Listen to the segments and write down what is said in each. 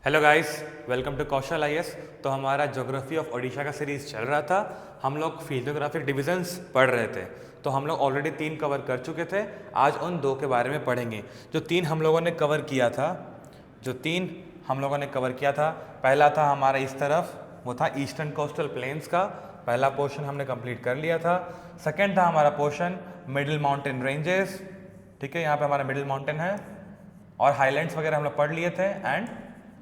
Hello guys, welcome to Kaushal IAS. तो हमारा geography of Odisha का सीरीज़ चल रहा था। हम लोग फिजियोग्राफिक डिविजन्स पढ़ रहे थे। तो हम लोग ऑलरेडी 3 कवर कर चुके थे। आज उन 2 के बारे में पढ़ेंगे। जो 3 हम लोगों ने कवर किया था पहला था हमारा इस तरफ, वो था ईस्टर्न कोस्टल प्लेन्स का पहला पोर्शन हमने कंप्लीट कर लिया था। सेकेंड था हमारा पोर्शन मिडिल माउंटेन रेंजेस, ठीक है, यहाँ पे हमारा मिडिल माउंटेन है और हाईलैंड्स वगैरह हम लोग पढ़ लिए थे एंड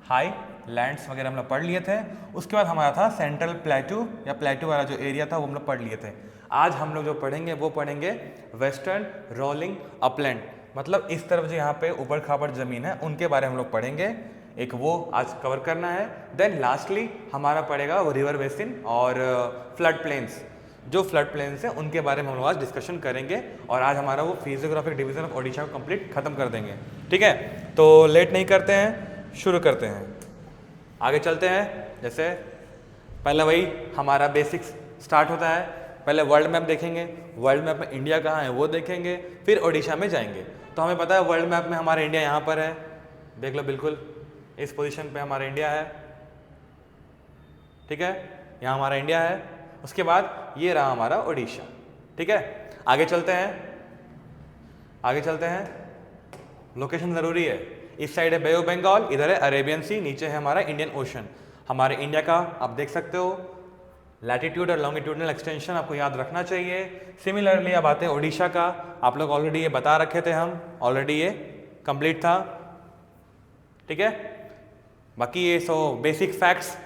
हाई लैंड्स वगैरह हम लोग पढ़ लिए थे। उसके बाद हमारा था सेंट्रल प्लेटू या प्लेटू वाला जो एरिया था वो हम लोग पढ़ लिए थे। आज हम लोग जो पढ़ेंगे वो पढ़ेंगे वेस्टर्न रोलिंग अपलैंड, मतलब इस तरफ जो यहाँ पे ऊबड़ खाबड़ जमीन है उनके बारे में हम लोग पढ़ेंगे। एक वो आज कवर करना है। देन लास्टली हमारा पड़ेगा वो रिवर बेसिन और फ्लड प्लेन्स, जो फ्लड प्लेन्स हैं उनके बारे में हम लोग आज डिस्कशन करेंगे। और आज हमारा वो फिजियोग्राफिक डिवीजन ऑफ ओडिशा को कंप्लीट खत्म कर देंगे। ठीक है, तो लेट नहीं करते हैं, शुरू करते हैं, आगे चलते हैं। जैसे पहले वही हमारा बेसिक्स स्टार्ट होता है। पहले वर्ल्ड मैप देखेंगे, वर्ल्ड मैप में इंडिया कहाँ है वो देखेंगे, फिर ओडिशा में जाएंगे। तो हमें पता है वर्ल्ड मैप में हमारा इंडिया यहाँ पर है, देख लो, बिल्कुल इस पोजीशन पे हमारा इंडिया है। ठीक है, यहाँ हमारा इंडिया है। उसके बाद ये रहा हमारा ओडिशा। ठीक है, आगे चलते हैं। लोकेशन ज़रूरी है। इस साइड है बे ऑफ बंगाल, इधर है अरेबियन सी, नीचे है हमारा इंडियन ओशन। हमारे इंडिया का आप देख सकते हो लैटिट्यूड और लॉन्गिट्यूडनल एक्सटेंशन आपको याद रखना चाहिए। सिमिलरली अब आते हैं ओडिशा का। आप लोग ऑलरेडी ये बता रखे थे, हम ऑलरेडी ये कंप्लीट था। ठीक है, बाकी ये बेसिक फैक्ट्स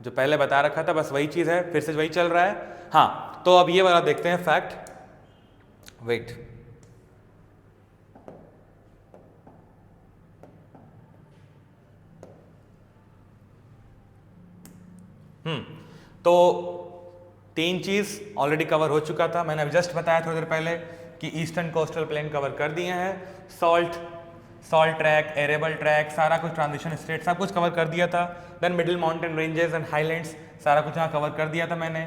जो पहले बता रखा था बस वही चीज़ है, फिर से वही चल रहा है। हाँ, तो अब ये वाला देखते हैं फैक्ट। वेट, तो 3 चीज़ ऑलरेडी कवर हो चुका था। मैंने अभी जस्ट बताया थोड़ी देर पहले कि ईस्टर्न कोस्टल प्लेन कवर कर दिए हैं। सॉल्ट ट्रैक, एरेबल ट्रैक, सारा कुछ, ट्रांजिशन स्टेट सब कुछ कवर कर दिया था। Then middle mountain ranges and highlands सारा कुछ यहाँ कवर कर दिया था। मैंने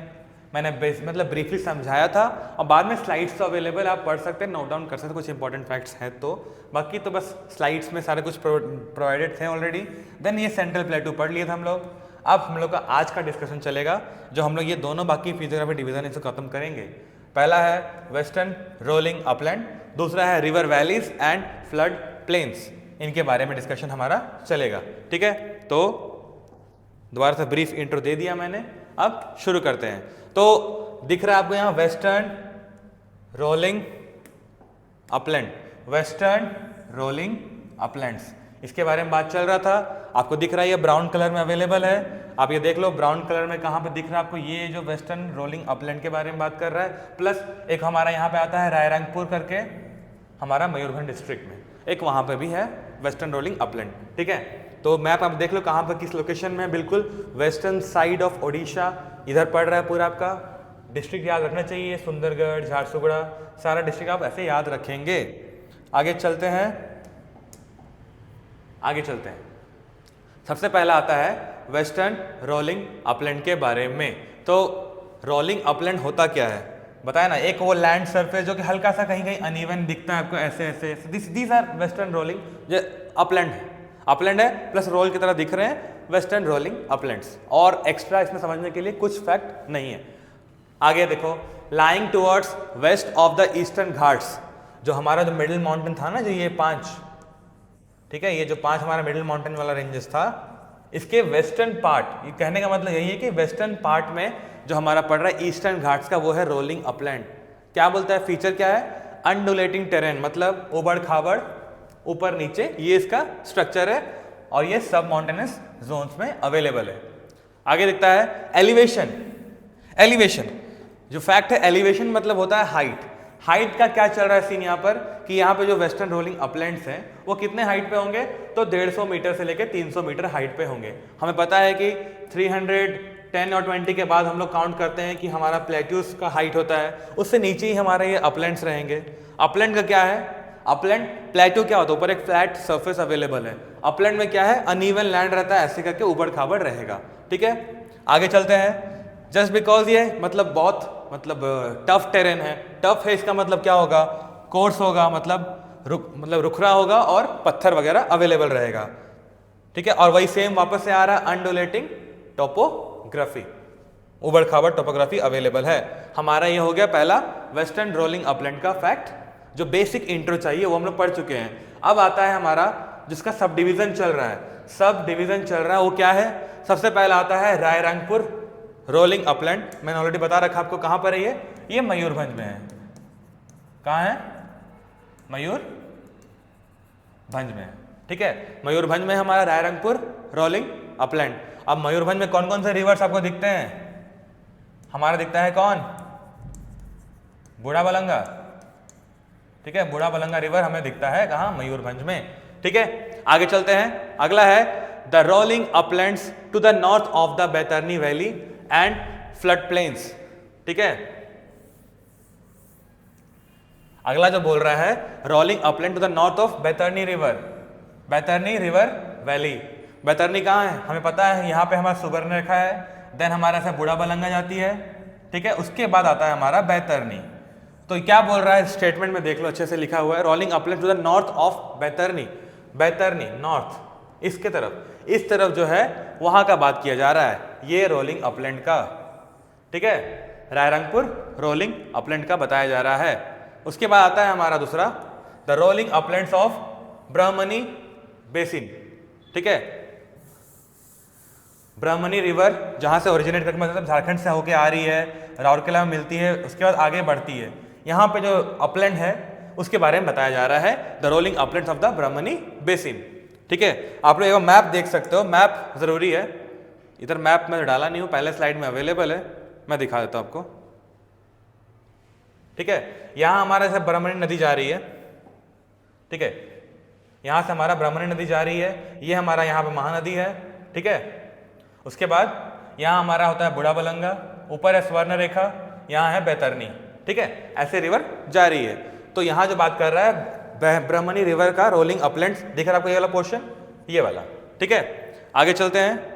मतलब ब्रीफली समझाया था और बाद में स्लाइड्स तो अवेलेबल, आप पढ़ सकते हैं, नोट डाउन कर सकते हैं, कुछ इंपॉर्टेंट फैक्ट्स हैं तो। बाकी तो बस स्लाइड्स में सारे कुछ प्रोवाइडेड थे ऑलरेडी। देन ये सेंट्रल प्लेटू पढ़ लिए थे हम लोग। अब हम लोग का आज का डिस्कशन चलेगा, जो हम लोग ये दोनों बाकी फिजियोग्राफी डिवीजन इसे खत्म करेंगे। पहला है वेस्टर्न रोलिंग अपलैंड, दूसरा है river valleys and flood planes. इनके बारे में डिस्कशन हमारा चलेगा। ठीक है, तो दोबारा से ब्रीफ इंट्रो दे दिया मैंने, अब शुरू करते हैं। तो दिख रहा है आपको यहाँ western rolling upland, western rolling Uplands, इसके बारे में बात चल रहा था। आपको दिख रहा है ये ब्राउन कलर में अवेलेबल है, आप ये देख लो ब्राउन कलर में कहाँ पे दिख रहा है आपको, ये जो वेस्टर्न रोलिंग अपलैंड के बारे में बात कर रहा है। प्लस एक हमारा यहाँ पे आता है रायरंगपुर करके, हमारा मयूरभंज डिस्ट्रिक्ट में, एक वहाँ पे भी है वेस्टर्न रोलिंग अपलैंड। ठीक है, तो मैप आप देख लो कहाँ पर किस लोकेशन में है, बिल्कुल वेस्टर्न साइड ऑफ ओडिशा इधर पड़ रहा है पूरा। आपका डिस्ट्रिक्ट याद रखना चाहिए, सुंदरगढ़, झारसुगुड़ा, सारा डिस्ट्रिक्ट आप ऐसे याद रखेंगे। आगे चलते हैं। सबसे पहला आता है वेस्टर्न रोलिंग अपलैंड के बारे में। तो रोलिंग अपलैंड होता क्या है बताया ना, एक वो लैंड सरफेस जो कि हल्का सा कहीं कहीं अनइवन दिखता है आपको, ऐसे दीज आर वेस्टर्न रोलिंग जो अपलैंड है प्लस रोल की तरह दिख रहे हैं, वेस्टर्न रोलिंग अपलैंड्स। और एक्स्ट्रा इसमें समझने के लिए कुछ फैक्ट नहीं है। आगे देखो, lying towards waste of the eastern Ghats, जो हमारा जो मिडिल माउंटेन था ना, जो ये 5, ठीक है, ये जो 5 हमारा मिडिल माउंटेन वाला रेंजेस था, इसके वेस्टर्न पार्ट, ये कहने का मतलब यही है कि वेस्टर्न पार्ट में जो हमारा पड़ रहा है ईस्टर्न घाट्स का, वो है रोलिंग अपलैंड। क्या बोलता है, फीचर क्या है, अनडुलेटिंग टेरेन, मतलब उबड़ खाबड़ ऊपर नीचे, ये इसका स्ट्रक्चर है और ये सब माउंटेनस जोन्स में अवेलेबल है। आगे दिखता है एलिवेशन, जो फैक्ट है एलिवेशन मतलब होता है हाइट का क्या चल रहा है सीन यहाँ पर, कि यहाँ पे जो वेस्टर्न रोलिंग अपलैंड्स हैं वो कितने हाइट पे होंगे, तो 150 मीटर से लेकर 300 मीटर हाइट पे होंगे। हमें पता है कि 310 और 20 के बाद हम लोग काउंट करते हैं कि हमारा प्लेट्यूज का हाइट होता है, उससे नीचे ही हमारे ये अपलैंड्स रहेंगे। अपलैंड का क्या है, अपलैंड प्लेट्यू क्या होता है, ऊपर एक फ्लैट सर्फेस अवेलेबल है। अपलैंड में क्या है, अनइवन लैंड रहता है, ऐसे करके उबड़ खाबड़ रहेगा। ठीक है, आगे चलते हैं। जस्ट बिकॉज ये बहुत टफ टेरेन है, टफ है इसका मतलब क्या होगा, कोर्स होगा, मतलब रुखरा होगा और पत्थर वगैरह अवेलेबल रहेगा। ठीक है, और वही सेम वापस से आ रहा है अनडुलेटिंग टोपोग्राफी, उबड़ खाबड़ टोपोग्राफी अवेलेबल है। हमारा ये हो गया पहला वेस्टर्न रोलिंग अपलैंड का फैक्ट, जो बेसिक इंट्रो चाहिए वो हम लोग पढ़ चुके हैं। अब आता है हमारा जिसका सब डिवीजन चल रहा है, सब डिवीजन चल रहा है वो क्या है? सबसे पहला आता है रायरंगपुर रोलिंग अपलैंड। मैंने ऑलरेडी बता रखा आपको कहां पर है ये मयूरभंज में है। कहां है? मयूरभंज में है। ठीक है, मयूरभंज में हमारा रायरंगपुर रोलिंग अपलैंड। अब मयूरभंज में कौन कौन से रिवर्स आपको दिखते हैं? हमारा दिखता है कौन? बूढ़ा बलंगा। ठीक है, बूढ़ा बलंगा रिवर हमें दिखता है कहां? मयूरभंज में। ठीक है, आगे चलते हैं। अगला है the rolling uplands to the north of the Baitarani valley and flood plains. ठीक है, अगला जो बोल रहा है rolling upland to the north of Baitarani river, Baitarani river valley. Baitarani कहाँ है? हमें पता है, यहाँ पे हमारा सुबर्ण रेखा है, देन हमारा ऐसा बूढ़ा बलंगा जाती है। ठीक है, उसके बाद आता है हमारा बैतरनी। तो क्या बोल रहा है स्टेटमेंट में देख लो, अच्छे से लिखा हुआ है, rolling upland to the north of Baitarani. Baitarani north, इसके तरफ, इस तरफ जो है वहां का बात किया जा रहा है, ये रोलिंग अपलैंड का। ठीक है, रायरंगपुर रोलिंग अपलैंड का बताया जा रहा है। उसके बाद आता है हमारा दूसरा the rolling uplands of Brahmani basin. ठीक है, ब्राह्मणी रिवर जहां से ओरिजिनेट करके मतलब झारखंड से होके आ रही है, राउरकेला में मिलती है, उसके बाद आगे बढ़ती है। यहाँ पे जो अपलैंड है उसके बारे में बताया जा रहा है, the rolling uplands of the Brahmani basin. ठीक है, आप लोग मैप देख सकते हो, मैप जरूरी है। इधर मैप में डाला नहीं हूँ, पहले स्लाइड में अवेलेबल है, मैं दिखा देता हूँ आपको। ठीक है, यहाँ हमारा से ब्राह्मणी नदी जा रही है। ठीक है, यहाँ से हमारा ब्राह्मणी नदी जा रही है, ये हमारा यहाँ पे महानदी है। ठीक है, उसके बाद यहाँ हमारा होता है बूढ़ा बलंगा, ऊपर है स्वर्ण रेखा, यहाँ है बैतरनी। ठीक है, ऐसे रिवर जा रही है। तो यहाँ जो बात कर रहा है ब्राह्मणी रिवर का रोलिंग अपलैंड्स, दिख रहा है आपको ये वाला पोर्शन, ये वाला। ठीक है, आगे चलते हैं।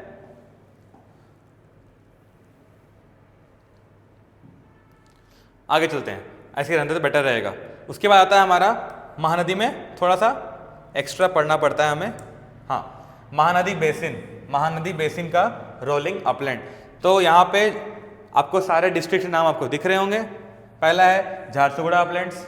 आगे चलते हैं, ऐसे रहने तो बेटर रहेगा। उसके बाद आता है हमारा महानदी में थोड़ा सा एक्स्ट्रा पढ़ना पड़ता है हमें। हाँ, महानदी बेसिन, महानदी बेसिन का रोलिंग अपलैंड। तो यहाँ पे आपको सारे डिस्ट्रिक्ट नाम आपको दिख रहे होंगे। पहला है झारसुगुड़ा अपलैंड्स,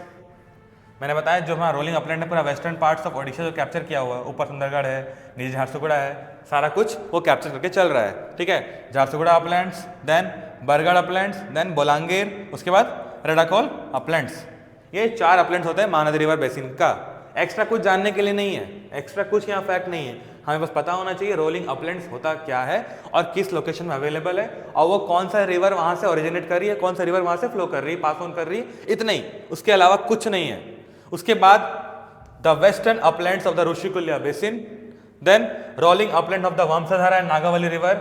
मैंने बताया जो हमारा रोलिंग अपलैंड है पूरा वेस्टर्न पार्ट्स ऑफ ओडिशा जो कैप्चर किया हुआ है, ऊपर सुंदरगढ़ है, नीचे झारसुगुड़ा है, सारा कुछ वो कैप्चर करके चल रहा है। ठीक है, Jharsuguda uplands, then Bargarh uplands, then Bolangir, उसके बाद रेडाकोल अपलैंड्स। ये 4 अपलैंड्स होते हैं महानदी रिवर बेसिन का। एक्स्ट्रा कुछ जानने के लिए नहीं है, एक्स्ट्रा कुछ यहाँ फैक्ट नहीं है, हमें बस पता होना चाहिए रोलिंग अपलैंड्स होता क्या है और किस लोकेशन में अवेलेबल है, और वो कौन सा रिवर वहां से ओरिजिनेट कर रही है, कौन सा रिवर वहां से फ्लो कर रही है, पास ऑन कर रही है, इतना ही, उसके अलावा कुछ नहीं है। उसके बाद the western uplands of the Rushikulya basin, then rolling upland of the Vamsadhara and Nagavali river.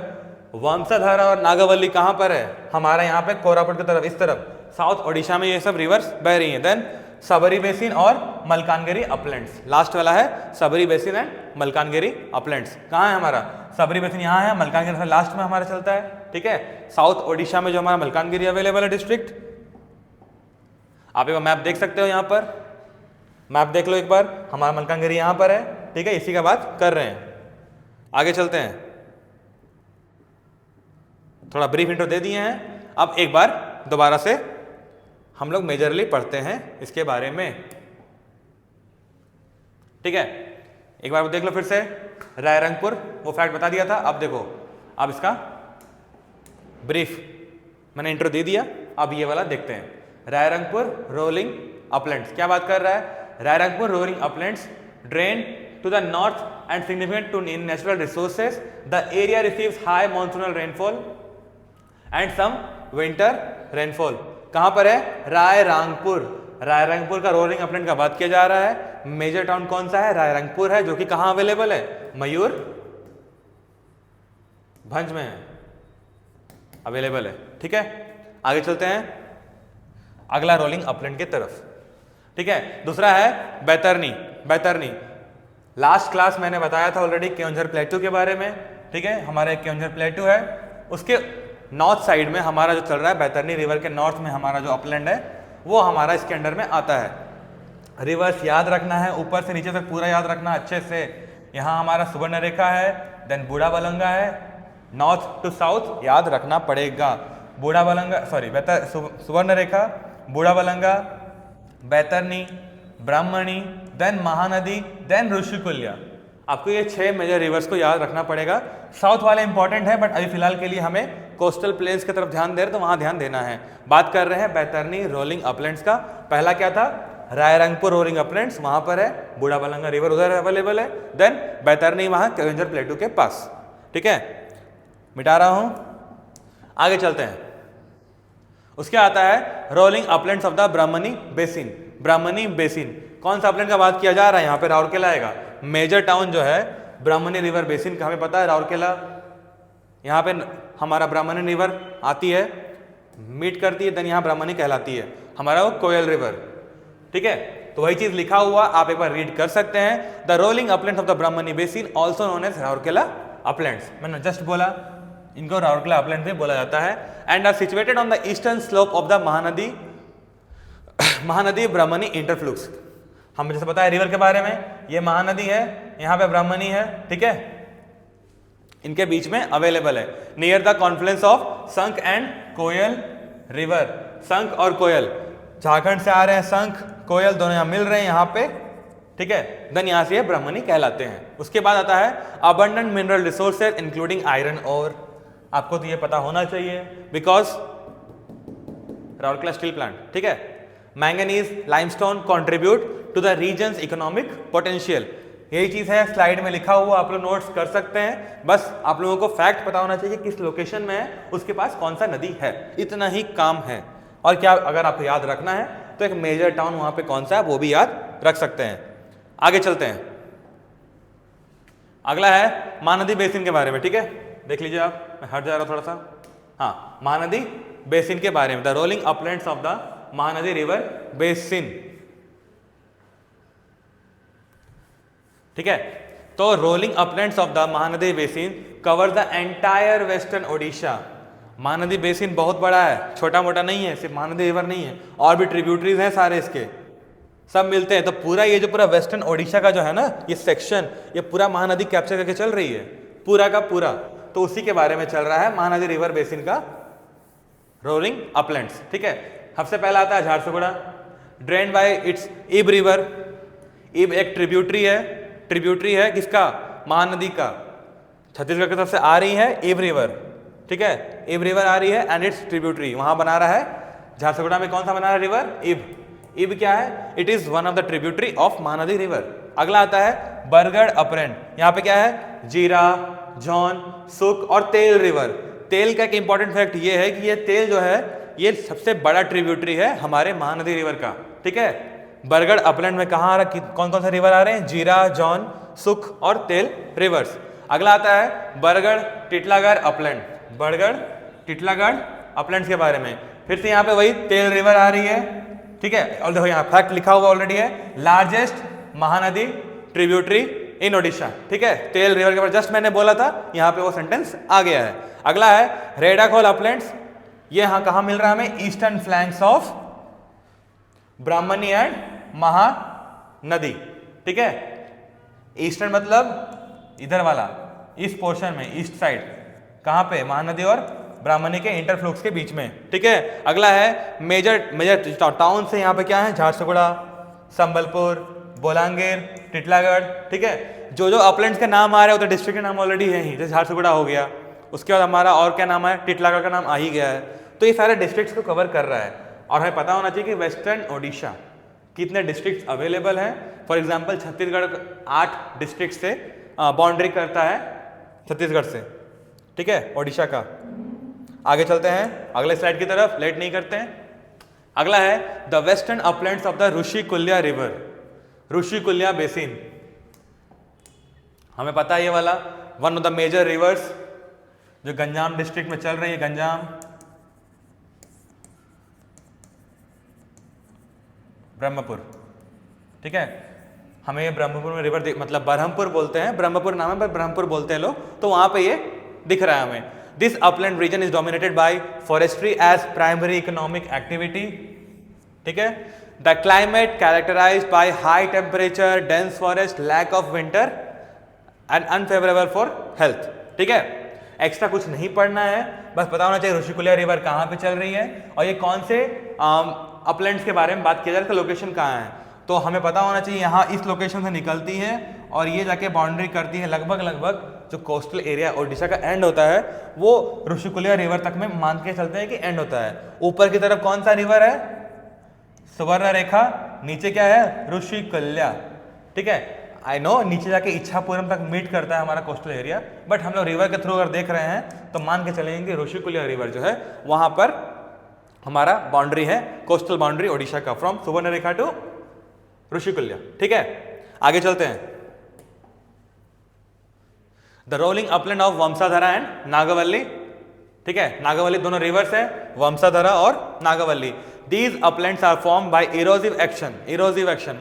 Vamsadhara और नागावली कहां पर है? हमारा यहाँ पे कोरापुट की तरफ, इस तरफ साउथ ओडिशा में ये सब रिवर्स बह रही हैं। देन सबरी बेसिन और मलकानगिरी अपलैंड्स, लास्ट वाला है सबरी बेसिन एंड मलकानगिरी अपलैंड्स। कहाँ है हमारा सबरी बेसिन? यहाँ है, मलकानगिरी लास्ट में हमारा चलता है। ठीक है, साउथ ओडिशा में जो हमारा मलकानगिरी अवेलेबल है डिस्ट्रिक्ट, आप एक मैप देख सकते हो, यहाँ पर मैप देख लो एक बार, हमारा मलकानगिरी यहाँ पर है। ठीक है, इसी का बात कर रहे हैं। आगे चलते हैं, थोड़ा ब्रीफ इंट्रो दे दिए हैं, अब एक बार दोबारा से हम लोग मेजरली पढ़ते हैं इसके बारे में। ठीक है, एक बार देख लो फिर से, रायरंगपुर वो फैक्ट बता दिया था, अब देखो, अब इसका ब्रीफ मैंने इंट्रो दे दिया, अब ये वाला देखते हैं। रायरंगपुर रोलिंग अपलैंड्स क्या बात कर रहा है? Rairangpur rolling Uplands drain to the north and significant to in natural resources. The area receives high monsoonal rainfall and some winter rainfall. कहाँ पर है? रायरंगपुर। रायरंगपुर का रोलिंग अपलैंड का बात किया जा रहा है। मेजर टाउन कौन सा है? रायरंगपुर है, जो कि कहाँ अवेलेबल है? मयूर भंज में है, अवेलेबल है। ठीक है, आगे चलते हैं अगला रोलिंग अपलैंड की तरफ। ठीक है, दूसरा है बैतरनी। बैतरनी लास्ट क्लास मैंने बताया था ऑलरेडी केओंझर प्लेटू के बारे में। ठीक है, हमारा एक केओंझर प्लेटू है, उसके नॉर्थ साइड में हमारा जो चल रहा है बैतरनी रिवर के नॉर्थ में हमारा जो अपलैंड है वो हमारा इसके अंडर में आता है। रिवर्स याद रखना है, ऊपर से नीचे तक पूरा याद रखना अच्छे से। यहाँ हमारा सुवर्ण रेखा है, देन बूढ़ाबलंगा है, नॉर्थ टू साउथ याद रखना पड़ेगा। बूढ़ाबलंगा सॉरी सुवर्ण रेखा, बूढ़ाबलंगा, बैतरनी, ब्राह्मणी, देन महानदी, देन ऋषिकुल्या। आपको ये 6 मेजर रिवर्स को याद रखना पड़ेगा। साउथ वाले इंपॉर्टेंट है, बट अभी फिलहाल के लिए हमें कोस्टल प्लेन्स की तरफ ध्यान दे रहे तो वहां ध्यान देना है। बात कर रहे हैं बैतरनी रोलिंग अपलैंड्स का। पहला क्या था? रायरंगपुर रोलिंग अपलैंड्स, वहां पर है। बूढ़ाबलंगा रिवर उधर अवेलेबल है। देन बैतरनी वहां कैवेंजर प्लेटू के पास। ठीक है, मिटा रहा हूं, आगे चलते हैं। उसके आता है rolling uplands of the Brahmani basin. Brahmani basin कौन सा अपलैंड का बात किया जा रहा है? यहाँ पे राउरकेला आएगा। मेजर टाउन जो है ब्राह्मणी रिवर बेसिन का, हमें पता है राउरकेला, यहाँ पे हमारा ब्राह्मणी रिवर आती है, मीट करती है, देन यहाँ ब्राह्मणी कहलाती है हमारा वो कोयल रिवर। ठीक है, तो वही चीज लिखा हुआ आप एक बार रीड कर सकते हैं। The rolling uplands of the Brahmani basin also known as Rourkela uplands. मैंने जस्ट बोला इनको राउरकेला अपलैंड भी बोला जाता है। And are situated on the eastern slope of the Mahanadi Brahmani interfluves. हमें जैसे पता है रिवर के बारे में, ये महानदी है, यहाँ पे ब्राह्मणी है। ठीक है, इनके बीच में अवेलेबल है नियर द कॉन्फ्लुएंस ऑफ संख एंड कोयल रिवर। संख और कोयल झारखंड से आ रहे हैं, संख कोयल दोनों यहाँ मिल रहे हैं यहाँ पे। ठीक है, देन यहाँ से ये ब्राह्मणी कहलाते हैं। उसके बाद आता है abundant mineral resources including iron ore. आपको तो ये पता होना चाहिए बिकॉज राउरकेला स्टील प्लांट। ठीक है, manganese limestone contribute to the region's economic potential. यही चीज है, स्लाइड में लिखा हुआ, आप लोग नोट्स कर सकते हैं। बस आप लोगों को फैक्ट पता होना चाहिए किस लोकेशन में है, उसके पास कौन सा नदी है, इतना ही काम है। और क्या अगर आपको याद रखना है तो एक मेजर टाउन वहां पे कौन सा है वो भी याद रख सकते हैं। आगे चलते हैं, अगला है महानदी बेसिन के बारे में। ठीक है, देख लीजिए आप, मैं हट जा रहा हूं थोड़ा सा। हाँ, महानदी बेसिन के बारे में, the rolling uplands of the Mahanadi river basin. ठीक है, तो rolling uplands of the Mahanadi basin cover the entire western Odisha. Mahanadi basin बहुत बड़ा है, छोटा मोटा नहीं है, सिर्फ महानदी रिवर नहीं है, और भी ट्रिब्यूटरीज हैं सारे, इसके सब मिलते हैं। तो पूरा ये जो पूरा वेस्टर्न ओडिशा का जो है ना ये सेक्शन, ये पूरा महानदी कैप्चर करके चल रही है, पूरा का पूरा। तो उसी के बारे में चल रहा है महानदी रिवर बेसिन का रोलिंग अपलैंड्स। ठीक है, सबसे पहला आता है झारसुगुड़ा, ड्रेन बाय इट्स इब रिवर। इब एक ट्रिब्यूटरी है किसका? महानदी का। छत्तीसगढ़ की तरफ से आ रही है इब रिवर। ठीक है, इब रिवर आ रही है एंड इट्स ट्रिब्यूटरी वहां बना रहा है झारसुगुड़ा में। कौन सा बना रहा है रिवर? इब। इब क्या है? It is one of the tributary of Mahanadi river. अगला आता है बरगढ़ अपलैंड। यहाँ पे क्या है? जीरा, जॉन, सुक और तेल रिवर। तेल का एक इंपॉर्टेंट फैक्ट ये है कि ये तेल जो है ये सबसे बड़ा ट्रिब्यूटरी है हमारे महानदी रिवर का। ठीक है, बरगढ़ अपलैंड में कहाँ आ रहा, कौन कौन सा रिवर आ रहे हैं? जीरा, जॉन, सुख और तेल रिवर्स। अगला आता है बरगढ़ टिटलागढ़ अपलैंड। बरगढ़ टिटलागढ़ अपलैंड्स के बारे में फिर से यहाँ पे वही तेल रिवर आ रही है। ठीक है, और देखो यहाँ फैक्ट लिखा हुआ ऑलरेडी है, लार्जेस्ट महानदी ट्रिब्यूटरी इन ओडिशा। ठीक है, तेल रिवर के बारे जस्ट मैंने बोला था, यहाँ पे वो सेंटेंस आ गया है। अगला है रेडाखोल अपलैंड्स। ये यहाँ कहाँ मिल रहा है हमें? Eastern flanks of Brahmani and Mahanadi. ठीक है, ईस्टर्न मतलब इधर वाला, इस पोर्शन में, ईस्ट साइड, कहाँ पे? महानदी और ब्राह्मणी के इंटरफ्लूक्स के बीच में। ठीक है, अगला है मेजर टाउन से यहाँ पे क्या है? झारसुगुड़ा, संबलपुर, बोलांगीर, टिटलागढ़। ठीक है, जो अपलैंड्स के नाम आ रहे हैं वो तो डिस्ट्रिक्ट के नाम ऑलरेडी है ही, जैसे झारसुगुड़ा हो गया, उसके बाद हमारा और क्या नाम है? टिटलागढ़ का नाम आ ही गया है। तो ये सारे डिस्ट्रिक्ट्स को कवर कर रहा है। और हमें पता होना चाहिए कि वेस्टर्न ओडिशा कितने डिस्ट्रिक्ट्स अवेलेबल हैं। फॉर एग्जांपल छत्तीसगढ़ 8 डिस्ट्रिक्ट से बाउंड्री करता है छत्तीसगढ़ से। ठीक है, ओडिशा का। आगे चलते हैं अगले स्लाइड की तरफ, लेट नहीं करते हैं। अगला है the western uplands of the Rushikulya river. Rushikulya basin, हमें पता है ये वाला one of the major rivers जो गंजाम डिस्ट्रिक्ट में चल रही है। गंजाम, ब्रह्मपुर। ठीक है, हमें ये ब्रह्मपुर में रिवर मतलब बरहमपुर बोलते हैं, ब्रह्मपुर नाम है पर ब्रह्मपुर बोलते हैं लोग, तो वहां पे ये दिख रहा है हमें। This upland region is dominated by forestry as primary economic activity. ठीक है, the climate characterised by high temperature, dense forest, lack of winter and unfavourable for health. ठीक है, एक्स्ट्रा कुछ नहीं पढ़ना है, बस पता होना चाहिए ऋषिकुल्या रिवर कहाँ पे चल रही है और ये कौन से अपलैंड्स के बारे में बात किया जाए, इसका लोकेशन कहाँ है। तो हमें पता होना चाहिए यहाँ इस लोकेशन से निकलती है और ये जाके बाउंड्री करती है लगभग जो कोस्टल एरिया ओडिशा का एंड होता है वो ऋषिकुल्या रिवर तक में मान के चलते हैं कि एंड होता है। ऊपर की तरफ कौन सा रिवर है, सुवर्ण रेखा, नीचे क्या है, ऋषिकुल्या। ठीक है, आई नो नीचे जाके इच्छापुरम तक मीट करता है हमारा कोस्टल एरिया, बट हम लोग रिवर के थ्रू अगर देख रहे हैं तो मान के चलेंगे ऋषिकुल्या रिवर जो है वहां पर हमारा बाउंड्री है, कोस्टल बाउंड्री ओडिशा का, फ्रॉम सुवर्ण रेखा टू ऋषिकुल्या। ठीक है, आगे चलते हैं। The rolling upland of Vamsadhara and Nagavali. ठीक है, नागावली दोनों रिवर्स है, वंशाधरा और Nagavali. These uplands are form by erosive action. Erosive action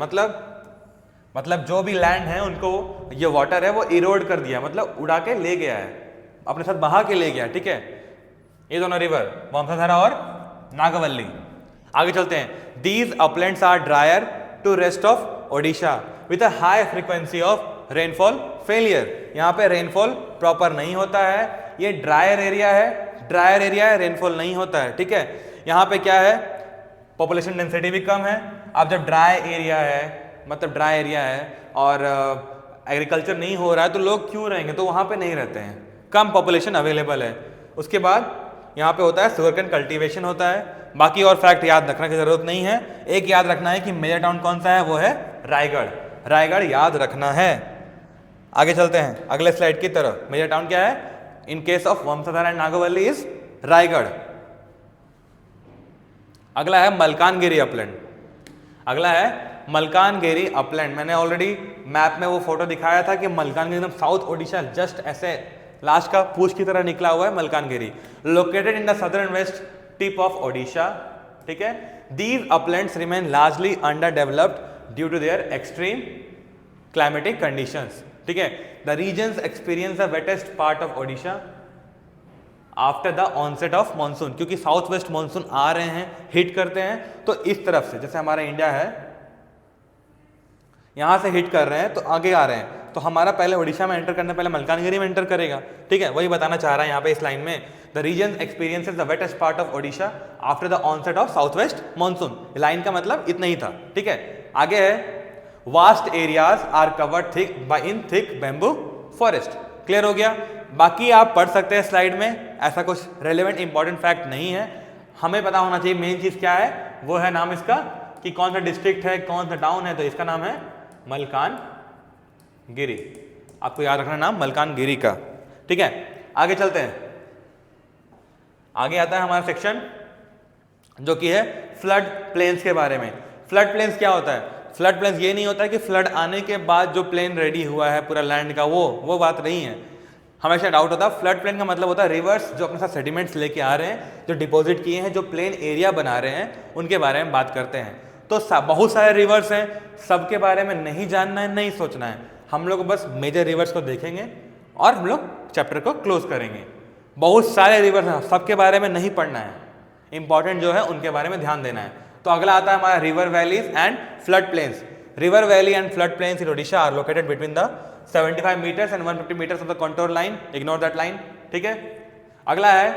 मतलब जो भी लैंड है उनको ये वाटर है वो इरोड कर दिया, मतलब उड़ा के ले गया है, अपने साथ बहा के ले गया। ठीक है, ये दोनों रिवर वंशाधरा और नागावली। आगे चलते हैं। These uplands are drier to rest of Odisha with a high frequency of rainfall failure. यहाँ पे रेनफॉल प्रॉपर नहीं होता है, ये ड्रायर एरिया है, रेनफॉल नहीं होता है। ठीक है, यहाँ पे क्या है, पॉपुलेशन डेंसिटी भी कम है। अब जब ड्राई एरिया है और एग्रीकल्चर नहीं हो रहा है तो लोग क्यों रहेंगे, तो वहाँ पे नहीं रहते हैं, कम पॉपुलेशन अवेलेबल है। उसके बाद यहाँ पे होता है शुगरकेन कल्टीवेशन होता है। बाकी और फैक्ट याद रखने की जरूरत नहीं है, एक याद रखना है कि मेजर टाउन कौन सा है, वो है रायगढ़ याद रखना है। आगे चलते हैं अगले स्लाइड की तरफ। मेजर टाउन क्या है, in case of Vamsadhara and Nagavali is Rayagada. अगला है मलकानगिरी अपलैंड। मैंने ऑलरेडी मैप में वो फोटो दिखाया था कि मलकानगिरी एकदम साउथ ओडिशा, जस्ट ऐसे लास्ट का पूछ की तरह निकला हुआ है Malkangiri, located in the southern west tip of Odisha. ठीक है, these uplands remain largely under developed due to their extreme climatic conditions. ठीक है, the regions experience the wettest part of Odisha after the onset of monsoon, क्योंकि south west monsoon आ रहे हैं, hit करते हैं, तो इस तरफ से जैसे हमारा इंडिया है यहां से हिट कर रहे हैं तो आगे आ रहे हैं, तो हमारा पहले ओडिशा में एंटर करने पहले मलकानगिरी में एंटर करेगा। ठीक है, वही बताना चाह रहा है यहाँ पे इस लाइन में, the region experiences the wettest part of Odisha after the onset of south west monsoon. Line का मतलब इतना ही था। ठीक है, आगे है vast areas are covered thick bamboo forest. Clear हो गया, बाकी आप पढ़ सकते हैं स्लाइड में, ऐसा कुछ रेलेवेंट इंपॉर्टेंट फैक्ट नहीं है। हमें पता होना चाहिए मेन चीज क्या है, वो है नाम इसका कि कौन सा डिस्ट्रिक्ट है, कौन सा टाउन है, तो इसका नाम है मलकानगिरी। आपको याद रखना नाम मलकानगिरी का। ठीक है, आगे चलते हैं। आगे आता है हमारा सेक्शन जो कि है फ्लड प्लेन्स के बारे में। फ्लड प्लेन्स क्या होता है, फ्लड प्लेन्स ये नहीं होता है कि फ्लड आने के बाद जो प्लेन रेडी हुआ है पूरा लैंड का, वो बात नहीं है। हमेशा डाउट होता है, फ्लड प्लेन का मतलब होता है रिवर्स जो अपने साथ सेडिमेंट्स लेके आ रहे हैं, जो डिपॉजिट किए हैं, जो प्लेन एरिया बना रहे हैं, उनके बारे में बात करते हैं। तो बहुत सारे रिवर्स हैं, सबके बारे में नहीं जानना है, नहीं सोचना है, हम लोग बस मेजर रिवर्स को देखेंगे और हम लोग चैप्टर को क्लोज करेंगे। बहुत सारे रिवर्स हैं, सबके बारे में नहीं पढ़ना है, इंपॉर्टेंट जो है उनके बारे में ध्यान देना है। तो अगला आता है हमारा river valleys and flood plains. River valley and flood plains in Odisha are located between the 75 meters and 150 meters of the contour line. Ignore that line. ठीक है, अगला है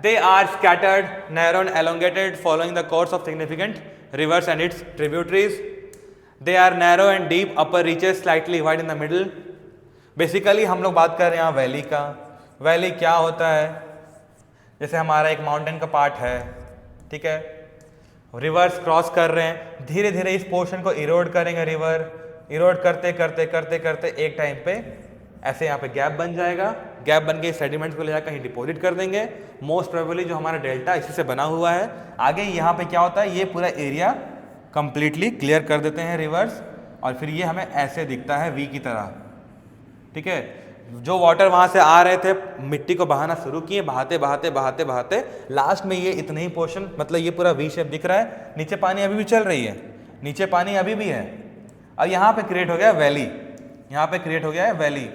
they are scattered, narrow and elongated following the course of significant rivers and its tributaries. They are narrow and deep, upper reaches slightly wide in the middle. Basically हम लोग बात कर रहे हैं यहाँ वैली का। वैली क्या होता है, जैसे हमारा एक माउंटेन का पार्ट है, ठीक है, रिवर्स क्रॉस कर रहे हैं, धीरे धीरे इस पोर्शन को इरोड करेंगे, रिवर इरोड करते करते करते करते एक टाइम पे ऐसे यहाँ पे गैप बन जाएगा, गैप बन के सेडिमेंट्स को ले जाकर कहीं डिपॉजिट कर देंगे। मोस्ट प्रोबेबली जो हमारा डेल्टा इसी से बना हुआ है। आगे यहाँ पे क्या होता है, ये पूरा एरिया कंप्लीटली क्लियर कर देते हैं रिवर्स, और फिर ये हमें ऐसे दिखता है वी की तरह। ठीक है, जो वाटर वहाँ से आ रहे थे मिट्टी को बहाना शुरू किए, बहाते बहाते बहाते बहाते लास्ट में ये इतने ही पोर्शन, मतलब ये पूरा वी शेप दिख रहा है। नीचे पानी अभी भी चल रही है, नीचे पानी अभी भी है, और यहाँ पे क्रिएट हो गया वैली, यहाँ पे क्रिएट हो गया है वैली।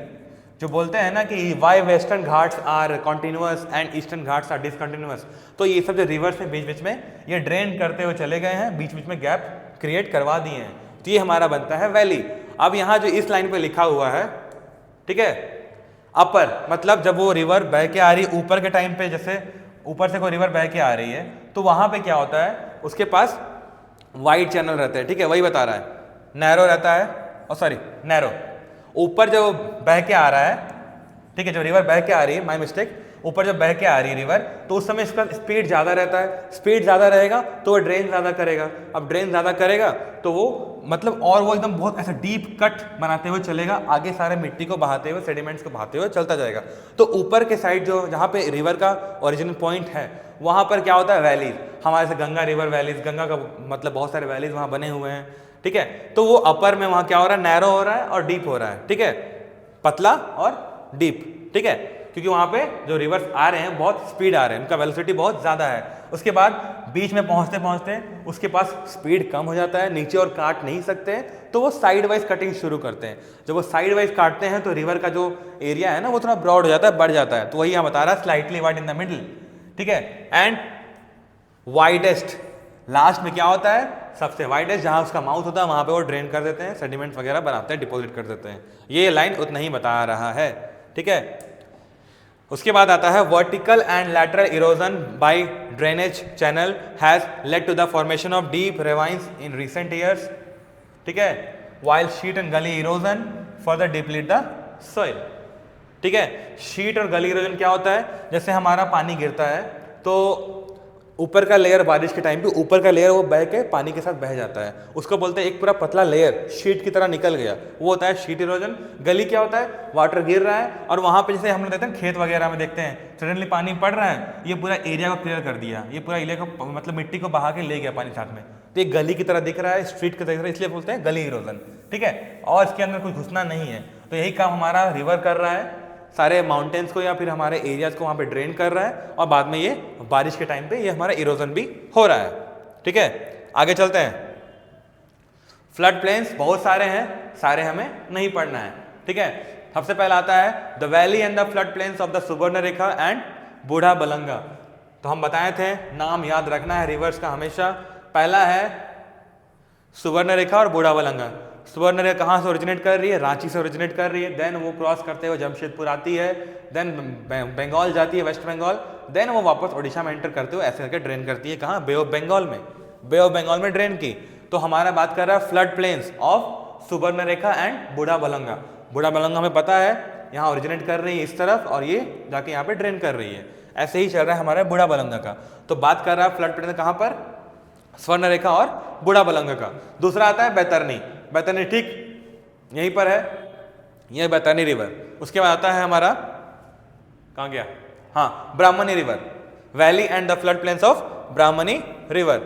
जो बोलते हैं ना कि why Western Ghats are continuous and Eastern Ghats are discontinuous, तो ये सब जो रिवर्स में बीच बीच में ये ड्रेन करते हुए चले गए हैं, बीच बीच में गैप क्रिएट करवा दिए हैं, तो ये हमारा बनता है वैली। अब यहाँ जो इस लाइन पे लिखा हुआ है ठीक है। अपर मतलब जब वो रिवर बह के आ रही है ऊपर के टाइम पे, जैसे ऊपर से कोई रिवर बह के आ रही है तो वहां पे क्या होता है, उसके पास वाइड चैनल रहते हैं, ठीक है, वही बता रहा है, नैरो रहता है, और सॉरी नैरो, ऊपर जो बह के आ रहा है, ठीक है, जो रिवर बह के आ रही है, माय मिस्टेक, ऊपर जब बह के आ रही है रिवर तो उस समय इसका स्पीड ज़्यादा रहता है, स्पीड ज़्यादा रहेगा तो वो ड्रेन ज़्यादा करेगा, अब ड्रेन ज़्यादा करेगा तो वो मतलब और वो एकदम बहुत ऐसा डीप कट बनाते हुए चलेगा, आगे सारे मिट्टी को बहाते हुए, सेडिमेंट्स को बहाते हुए चलता जाएगा। तो ऊपर के साइड जो जहाँ पे रिवर का ओरिजिनल पॉइंट है वहाँ पर क्या होता है, वैलीज, हमारे से गंगा रिवर वैलीज, गंगा का मतलब बहुत सारे वैलीज वहाँ बने हुए हैं, ठीक है। तो वो अपर में वहाँ क्या हो रहा है, नैरो हो रहा है और डीप हो रहा है, ठीक है, पतला और डीप, ठीक है, क्योंकि वहाँ पे जो रिवर्स आ रहे हैं बहुत स्पीड आ रहे हैं, उनका वेलोसिटी बहुत ज़्यादा है। उसके बाद बीच में पहुँचते पहुँचते उसके पास स्पीड कम हो जाता है, नीचे और काट नहीं सकते, तो वो साइड वाइज कटिंग शुरू करते हैं। जब वो साइड वाइज काटते हैं तो रिवर का जो एरिया है ना वो थोड़ा ब्रॉड हो जाता है, बढ़ जाता है, तो वही यहाँ बता रहा है, slightly wide in the middle, ठीक है। एंड वाइडेस्ट लास्ट में क्या होता है, सबसे वाइडेस्ट जहाँ उसका माउथ होता है वहाँ पे वो ड्रेन कर देते हैं, सेडिमेंट्स वगैरह बनाते हैं, डिपॉजिट कर देते हैं। ये लाइन उतना ही बता रहा है, ठीक है। उसके बाद आता है vertical and lateral erosion by drainage channel has led to the formation of deep ravines in recent years, ठीक है, while sheet and gully erosion further deplete the soil, ठीक है। शीट और गली इरोजन क्या होता है, जैसे हमारा पानी गिरता है तो ऊपर का लेयर बारिश के टाइम पे ऊपर का लेयर वो बह के पानी के साथ बह जाता है, उसको बोलते हैं एक पूरा पतला लेयर शीट की तरह निकल गया, वो होता है शीट इरोजन। गली क्या होता है, वाटर गिर रहा है और वहां पे जैसे हम लोग देखते हैं खेत वगैरह में देखते हैं सडनली पानी पड़ रहा है, ये पूरा एरिया को क्लियर कर दिया, ये पूरा एरिया को मतलब मिट्टी को बहा के ले गया पानी साथ में, तो ये गली की तरह दिख रहा है, स्ट्रीट की तरह, इसलिए बोलते हैं गली इरोजन, ठीक है। और इसके अंदर कुछ घुसना नहीं है, तो यही काम हमारा रिवर कर रहा है, सारे माउंटेन्स को या फिर हमारे एरियाज को वहाँ पे ड्रेन कर रहा है, और बाद में ये बारिश के टाइम पे ये हमारा इरोजन भी हो रहा है, ठीक है। आगे चलते हैं। फ्लड प्लेन्स बहुत सारे हैं, सारे हमें नहीं पढ़ना है, ठीक है। सबसे पहला आता है the valley and the flood plains of the Subarnarekha and Budhabalanga. तो हम बताए थे नाम याद रखना है रिवर्स का हमेशा। पहला है सुवर्णरेखा और बूढ़ाबलंगा। सुवर्णरेखा कहाँ से ओरिजिनेट कर रही है, रांची से ओरिजिनेट कर रही है, देन वो क्रॉस करते हुए जमशेदपुर आती है, देन बंगाल जाती है, वेस्ट बंगाल, देन वो वापस ओडिशा में एंटर करते हुए ऐसे करके ड्रेन करती है, कहाँ, बे ऑफ बंगाल में, बे ऑफ बंगाल में ड्रेन की। तो हमारा बात कर रहा है flood plains of Subarnarekha and Budhabalanga. Budhabalanga हमें पता है यहाँ ओरिजिनेट कर रही है इस तरफ और ये जाके यहाँ पे ड्रेन कर रही है, ऐसे ही चल रहा है हमारा बूढ़ाबलंगा का। तो बात कर रहा है फ्लड प्लेन कहाँ पर, स्वर्णरेखा और बूढ़ाबलंगा का। दूसरा आता है बैतरनी। बैतरनी ठीक यहीं पर है, यह बैतरनी रिवर। उसके बाद आता है हमारा, कहाँ गया, हाँ, Brahmani river, valley and the flood plains of Brahmani river,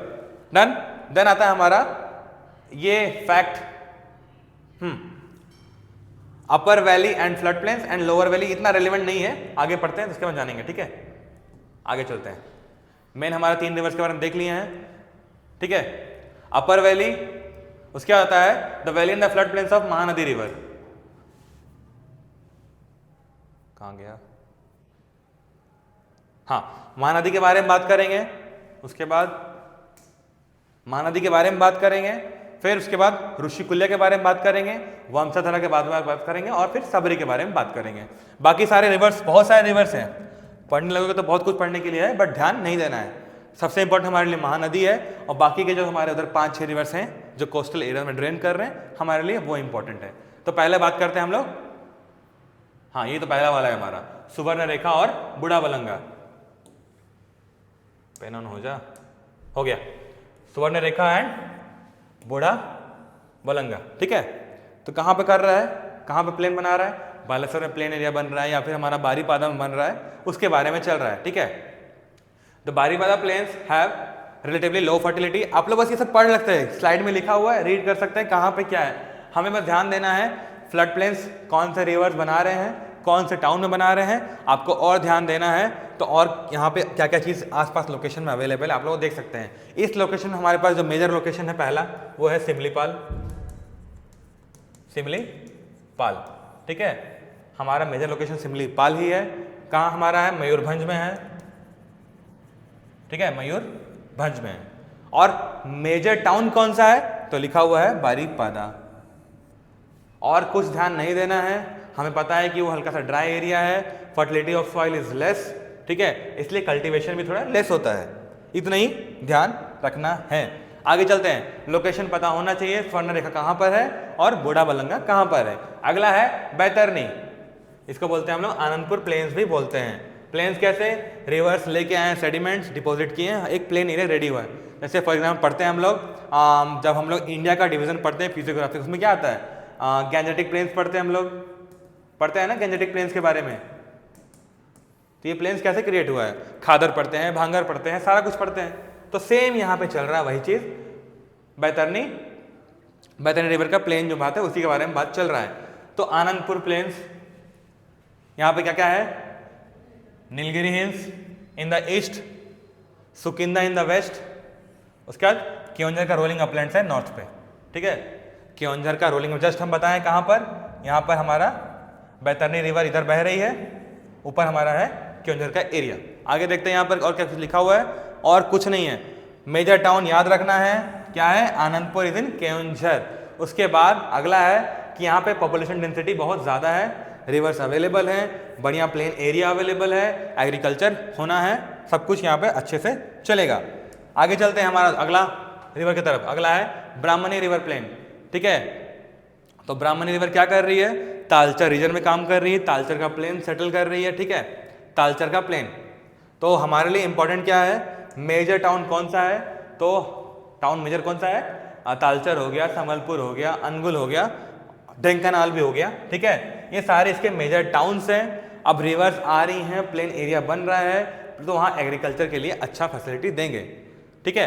done. Then आता है हमारा ये fact, upper valley and flood plains and lower valley, इतना रेलिवेंट नहीं है, आगे पढ़ते हैं उसके बाद जानेंगे, ठीक है। आगे चलते हैं। मेन हमारा 3 रिवर्स के बारे में देख लिए हैं, ठीक है। अपर वैली, उसके बाद आता है the valley and the flood plains of Mahanadi river, कहां गया, हाँ, महानदी के बारे में बात करेंगे, उसके बाद महानदी के बारे में बात करेंगे, फिर उसके बाद ऋषिकुल्या के बारे में बात करेंगे, वंशधारा के बारे में बात करेंगे, और फिर सबरी के बारे में बात करेंगे। बाकी सारे रिवर्स, बहुत सारे रिवर्स हैं, पढ़ने लगोगे तो बहुत कुछ पढ़ने के लिए है, बट ध्यान नहीं देना है। सबसे इंपॉर्टेंट हमारे लिए महानदी है, और बाकी के जो हमारे उधर 5-6 रिवर्स हैं जो कोस्टल एरिया में ड्रेन कर रहे हैं, हमारे लिए वो इंपॉर्टेंट है। तो पहले बात करते हैं हम लोग, हाँ, ये तो पहला वाला है हमारा, सुवर्णरेखा और बूढ़ाबलंगा। पेन ऑन हो गया, सुवर्णरेखा एंड बूढ़ाबलंगा, ठीक है। तो कहाँ पे कर रहा है, कहाँ पे प्लेन बना रहा है, बालेश्वर में प्लेन एरिया बन रहा है, या फिर हमारा बारीपादा में बन रहा है, उसके बारे में चल रहा है, ठीक है। The Baripada plains have relatively low fertility. आप लोग बस ये सब पढ़ लगते हैं, स्लाइड में लिखा हुआ है, रीड कर सकते हैं कहाँ पे क्या है। हमें बस ध्यान देना है फ्लड प्लेन्स कौन से रिवर्स बना रहे हैं, कौन से टाउन में बना रहे हैं, आपको और ध्यान देना है। तो और यहाँ पे क्या क्या चीज़ आसपास लोकेशन में अवेलेबल है आप लोग देख सकते हैं। इस लोकेशन में हमारे पास जो मेजर लोकेशन है पहला, वो है सिमलीपाल, सिमलीपाल, ठीक है। हमारा मेजर लोकेशन सिमलीपाल ही है। कहाँ हमारा है, मयूरभंज में है, ठीक है, मयूरभंज में है। और मेजर टाउन कौन सा है, तो लिखा हुआ है बारीपादा। और कुछ ध्यान नहीं देना है, हमें पता है कि वो हल्का सा ड्राई एरिया है, fertility of soil is less, ठीक है, इसलिए कल्टीवेशन भी थोड़ा लेस होता है। इतना ही ध्यान रखना है। आगे चलते हैं, लोकेशन पता होना चाहिए, स्वर्ण रेखा कहाँ पर है और बूढ़ाबलंगा कहाँ पर है। अगला है बैतरनी, इसको बोलते हैं हम लोग आनंदपुर प्लेन्स भी बोलते हैं। प्लेन्स कैसे, रिवर्स लेके आए हैं, सेडिमेंट्स डिपॉजिट किए हैं, एक प्लेन एरिया रेडी हुआ है। जैसे फॉर एग्जाम्पल पढ़ते हैं हम लोग, जब हम लोग इंडिया का डिवीजन पढ़ते हैं फिजियोग्राफी, उसमें क्या आता है, गैंजेटिक प्लेन्स पढ़ते हैं हम लोग, पढ़ते हैं ना गैंजेटिक प्लेन्स के बारे में। तो ये प्लेन्स कैसे क्रिएट हुआ है, खादर पढ़ते हैं, भांगर पढ़ते हैं, सारा कुछ पढ़ते हैं। तो सेम यहाँ पे चल रहा है वही चीज, बैतरनी रिवर का प्लेन जो बात है उसी के बारे में बात चल रहा है। तो आनंदपुर प्लेन्स, यहाँ पे क्या क्या है, Nilgiri hills in the east, Sukinda in the west, उसके बाद केओंझर का रोलिंग अपलैंड्स है नॉर्थ पे, ठीक है। केओंझर का रोलिंग जस्ट हम बताएं कहाँ पर, यहाँ पर हमारा बैतरनी रिवर इधर बह रही है, ऊपर हमारा है केओंझर का एरिया। आगे देखते हैं यहाँ पर और क्या कुछ लिखा हुआ है, और कुछ नहीं है। मेजर टाउन याद रखना है, क्या है, आनंदपुर इज इन केओंझर। उसके बाद अगला है कि यहाँ पे पॉपुलेशन डेंसिटी बहुत ज़्यादा है, रिवर्स अवेलेबल हैं, बढ़िया प्लेन एरिया अवेलेबल है, एग्रीकल्चर होना है, सब कुछ यहाँ पे अच्छे से चलेगा। आगे चलते हैं हमारा अगला रिवर की तरफ, अगला है ब्राह्मणी रिवर प्लेन, ठीक है। तो ब्राह्मणी रिवर क्या कर रही है, तालचर रीजन में काम कर रही है, तालचर का प्लेन सेटल कर रही है, ठीक है, तालचर का प्लेन। तो हमारे लिए इंपॉर्टेंट क्या है, मेजर टाउन कौन सा है, तो टाउन मेजर कौन सा है, तालचर हो गया, संबलपुर हो गया, अनुगुल हो गया, ढेंकानाल भी हो गया, ठीक है, ये सारे इसके मेजर टाउन्स हैं। अब रिवर्स आ रही हैं, प्लेन एरिया बन रहा है, तो वहाँ एग्रीकल्चर के लिए अच्छा फैसिलिटी देंगे, ठीक है।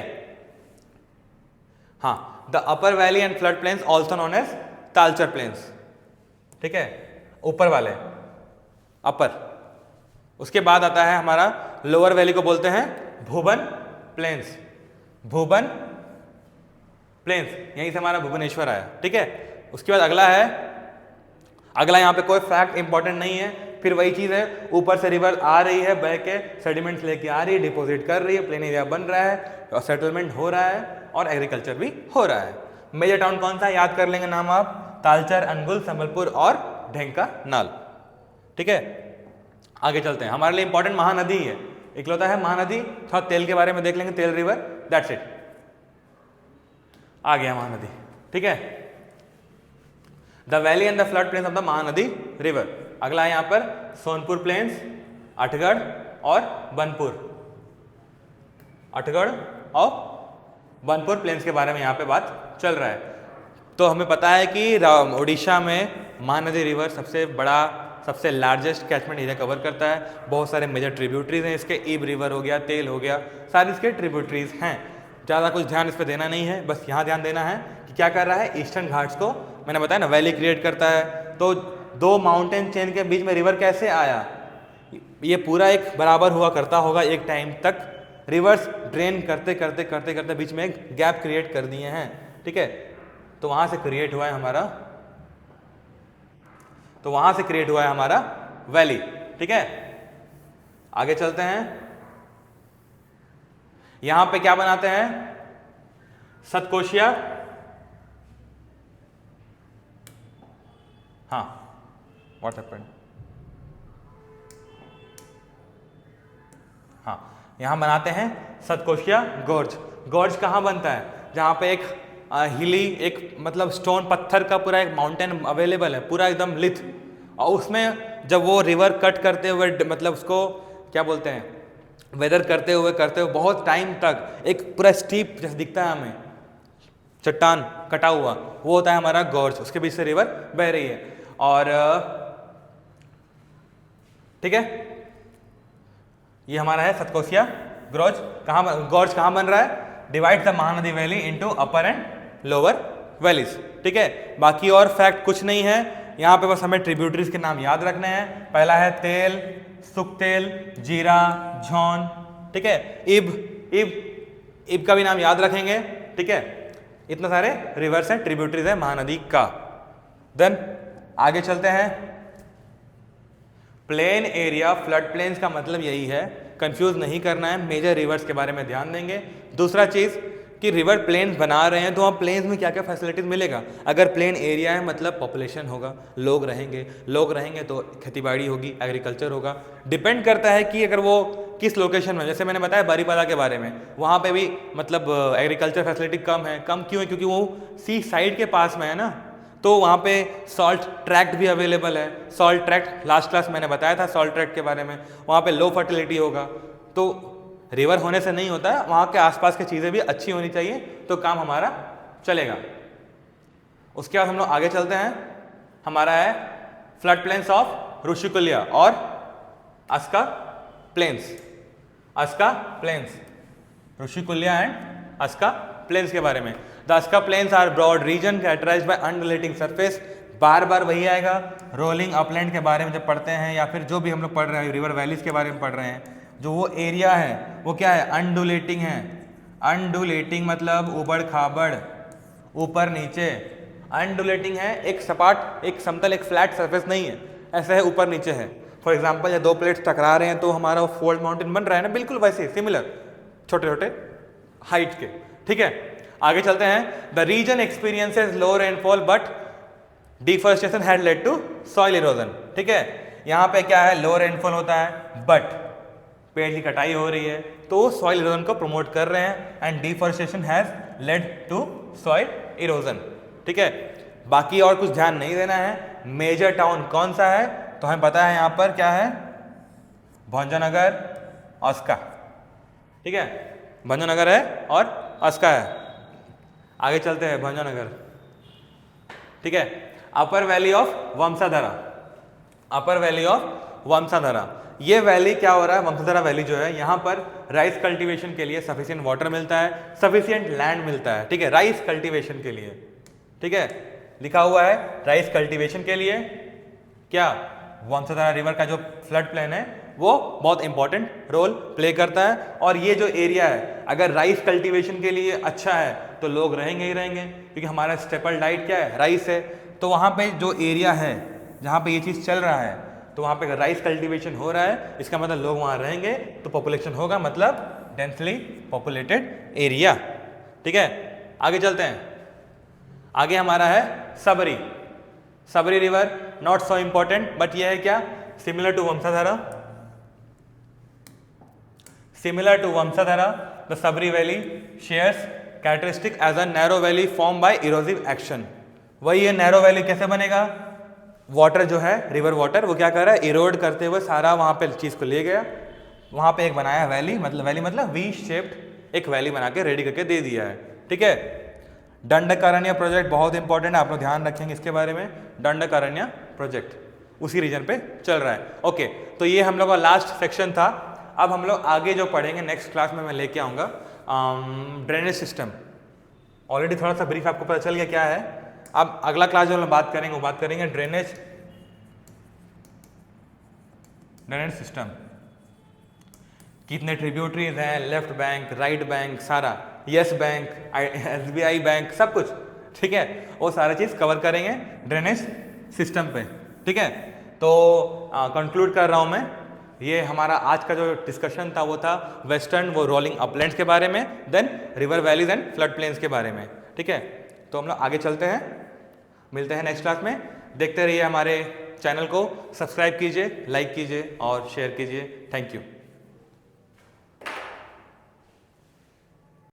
हाँ, the upper valley and flood plains also known as Talcher plains, ठीक है, ऊपर वाले अपर। उसके बाद आता है हमारा लोअर वैली को बोलते हैं भुवन प्लेन्स, भुवन प्लेन्स, यहीं से हमारा भुवनेश्वर आया, ठीक है। उसके बाद अगला है, अगला यहाँ पे कोई फैक्ट इंपॉर्टेंट नहीं है, फिर वही चीज़ है, ऊपर से रिवर आ रही है, बह के सेडिमेंट्स लेके आ रही है, डिपॉजिट कर रही है, प्लेन एरिया बन रहा है और सेटलमेंट हो रहा है और एग्रीकल्चर भी हो रहा है। मेजर टाउन कौन सा है, याद कर लेंगे नाम आप, तालचर, अनुगुल, संबलपुर और ढेंकानाल, ठीक है। आगे चलते हैं, हमारे लिए इंपॉर्टेंट महानदी है, इकलौता है महानदी, थोड़ा तेल के बारे में देख लेंगे, तेल रिवर, दैट्स इट, आ गया महानदी, ठीक है। The valley and the flood plains of the Mahanadi river. अगला है यहाँ पर सोनपुर प्लेन्स, अठगढ़ और बनपुर, अठगढ़ और बनपुर प्लेन्स के बारे में यहाँ पे बात चल रहा है। तो हमें पता है कि उड़ीसा में महानदी रिवर सबसे बड़ा, सबसे लार्जेस्ट कैचमेंट एरिया कवर करता है, बहुत सारे मेजर ट्रिब्यूटरीज हैं इसके, ईब रिवर हो गया, तेल हो गया, सारे इसके ट्रिब्यूटरीज हैं। ज़्यादा कुछ ध्यान इस पर देना नहीं है, बस यहाँ ध्यान देना है कि क्या कर रहा है, ईस्टर्न घाट्स को मैंने बताया ना वैली क्रिएट करता है। तो दो माउंटेन चेन के बीच में रिवर कैसे आया, ये पूरा एक बराबर हुआ करता होगा एक टाइम तक, रिवर्स ड्रेन करते करते करते करते बीच में एक गैप क्रिएट कर दिए हैं, ठीक है। तो वहाँ से क्रिएट हुआ है हमारा, तो वहाँ से क्रिएट हुआ है हमारा वैली, ठीक है। आगे चलते हैं, यहाँ पे क्या बनाते हैं, सतकोशिया, हाँ, व्हाट हैपेंड, हाँ, यहाँ बनाते हैं सतकोशिया गोर्ज। गोर्ज कहाँ बनता है, जहाँ पे एक हिली, एक मतलब स्टोन पत्थर का पूरा एक माउंटेन अवेलेबल है, पूरा एकदम लिथ, और उसमें जब वो रिवर कट करते हुए, मतलब उसको क्या बोलते हैं, वेदर करते हुए बहुत टाइम तक एक पूरा स्टीप जैसे दिखता है हमें, चट्टान कटा हुआ, वो होता है हमारा गॉर्ज, उसके बीच से रिवर बह रही है। और ठीक है, ये हमारा है सतकोशिया ग्रोज। गॉर्ज कहाँ बन रहा है, divide the Mahanadi valley into upper and lower valleys, ठीक है। बाकी और फैक्ट कुछ नहीं है यहाँ पे, बस हमें ट्रिब्यूटरीज के नाम याद रखने हैं। पहला है तेल, सुखतेल, जीरा, झौन, ठीक है। इब का भी नाम याद रखेंगे, ठीक है। इतने सारे रिवर्स हैं, ट्रिब्यूटरीज है महानदी का। देन आगे चलते हैं, प्लेन एरिया, फ्लड प्लेन्स का मतलब यही है, कंफ्यूज नहीं करना है, मेजर रिवर्स के बारे में ध्यान देंगे। दूसरा चीज, कि रिवर प्लेन्स बना रहे हैं तो वहाँ प्लेन्स में क्या क्या फैसिलिटीज़ मिलेगा। अगर प्लेन एरिया है मतलब पॉपुलेशन होगा, लोग रहेंगे तो खेतीबाड़ी होगी, एग्रीकल्चर होगा। डिपेंड करता है कि अगर वो किस लोकेशन में, जैसे मैंने बताया बारीपादा के बारे में, वहाँ पे भी मतलब एग्रीकल्चर फैसिलिटी कम है। कम क्यों है? क्योंकि वो सी साइड के पास में है ना, तो वहाँ पे सॉल्ट ट्रैक्ट भी अवेलेबल है। सॉल्ट ट्रैक्ट लास्ट क्लास मैंने बताया था सॉल्ट ट्रैक्ट के बारे में। वहाँ पे लो फर्टिलिटी होगा, तो रिवर होने से नहीं होता है, वहाँ के आसपास की चीज़ें भी अच्छी होनी चाहिए तो काम हमारा चलेगा। उसके बाद हम लोग आगे चलते हैं, हमारा है फ्लड प्लेन्स ऑफ ऋषिकुल्या और Aska plains. Aska plains, Rushikulya and Aska plains के बारे में। The Aska plains are broad region characterized by undulating surface. बार बार वही आएगा, रोलिंग अपलैंड के बारे में जब पढ़ते हैं या फिर जो भी हम लोग पढ़ रहे हैं रिवर वैलीज के बारे में पढ़ रहे हैं, जो वो एरिया है वो क्या है? अनडुलेटिंग है। अनडुलेटिंग मतलब उबड़ खाबड़, ऊपर नीचे। अनडुलेटिंग है, एक सपाट, एक समतल, एक फ्लैट सरफेस नहीं है, ऐसा है ऊपर नीचे है। फॉर एग्जाम्पल, या दो प्लेट्स टकरा रहे हैं तो हमारा फोल्ड माउंटेन बन रहा है ना, बिल्कुल वैसे सिमिलर, छोटे छोटे हाइट के। ठीक है, आगे चलते हैं। The region experiences low rainfall but deforestation had led to soil erosion. ठीक है, यहाँ पे क्या है? लो रेनफॉल होता है बट पेड़ की कटाई हो रही है तो सॉइल इरोजन को प्रमोट कर रहे हैं, and deforestation has led to soil erosion. ठीक है, बाकी और कुछ ध्यान नहीं देना है। मेजर टाउन कौन सा है? तो हमें पता है यहाँ पर क्या है, भंजनगर, अस्का। ठीक है, भंजनगर है और अस्का है। आगे चलते हैं, भंजनगर। ठीक है, upper valley of Vamsadhara. Upper valley of Vamsadhara, ये वैली क्या हो रहा है? वंशाधरा वैली जो है, यहाँ पर राइस कल्टीवेशन के लिए सफिशिएंट वाटर मिलता है, सफिशिएंट लैंड मिलता है। ठीक है, राइस कल्टीवेशन के लिए। ठीक है, लिखा हुआ है राइस कल्टीवेशन के लिए क्या? वंशाधरा रिवर का जो फ्लड प्लेन है वो बहुत इंपॉर्टेंट रोल प्ले करता है। और ये जो एरिया है अगर राइस कल्टीवेशन के लिए अच्छा है तो लोग रहेंगे ही रहेंगे, क्योंकि हमारा स्टेपल डाइट क्या है? राइस है। तो वहाँ पे जो एरिया है जहाँ पे ये चीज़ चल रहा है, तो वहाँ पे अगर राइस कल्टीवेशन हो रहा है, इसका मतलब लोग वहाँ रहेंगे तो पॉपुलेशन होगा, मतलब डेंसली पॉपुलेटेड एरिया। ठीक है, आगे चलते हैं। आगे हमारा है Sabari. Sabari river not so important, but ये है क्या? Similar to Vamsadhara. Similar to Vamsadhara, the Sabri Valley shares characteristic as a narrow valley formed by erosive action. वही है नैरो वैली कैसे बनेगा? वाटर जो है, रिवर वाटर, वो क्या कर रहा है? इरोड करते हुए सारा वहाँ पे चीज़ को ले गया, वहाँ पे एक बनाया वैली, मतलब वी शेप्ड एक वैली बना के रेडी करके दे दिया है। ठीक है, दंडकारण्य प्रोजेक्ट बहुत इंपॉर्टेंट है, आप लोग ध्यान रखेंगे इसके बारे में। दंडकारण्य प्रोजेक्ट उसी रीजन पे चल रहा है। ओके, तो ये हम लोग का लास्ट सेक्शन था। अब हम लोग आगे जो पढ़ेंगे नेक्स्ट क्लास में मैं लेके आऊँगा ड्रेनेज सिस्टम। ऑलरेडी थोड़ा सा ब्रीफ आपको पता चल गया क्या है। अब अगला क्लास जो हम बात करेंगे वो बात करेंगे ड्रेनेज सिस्टम। कितने ट्रिब्यूटरीज हैं, लेफ्ट बैंक, राइट बैंक, सारा, यस बैंक, SBI बैंक, सब कुछ। ठीक है, वो सारा चीज़ कवर करेंगे ड्रेनेज सिस्टम पे। ठीक है, तो कंक्लूड कर रहा हूँ मैं। ये हमारा आज का जो डिस्कशन था वो था वेस्टर्न वो रोलिंग अपलैंड्स के बारे में, then river valleys and flood plains के बारे में। ठीक है, तो हम लोग आगे चलते हैं, मिलते हैं नेक्स्ट क्लास में। देखते रहिए हमारे चैनल को, सब्सक्राइब कीजिए, लाइक कीजिए और शेयर कीजिए। Thank you.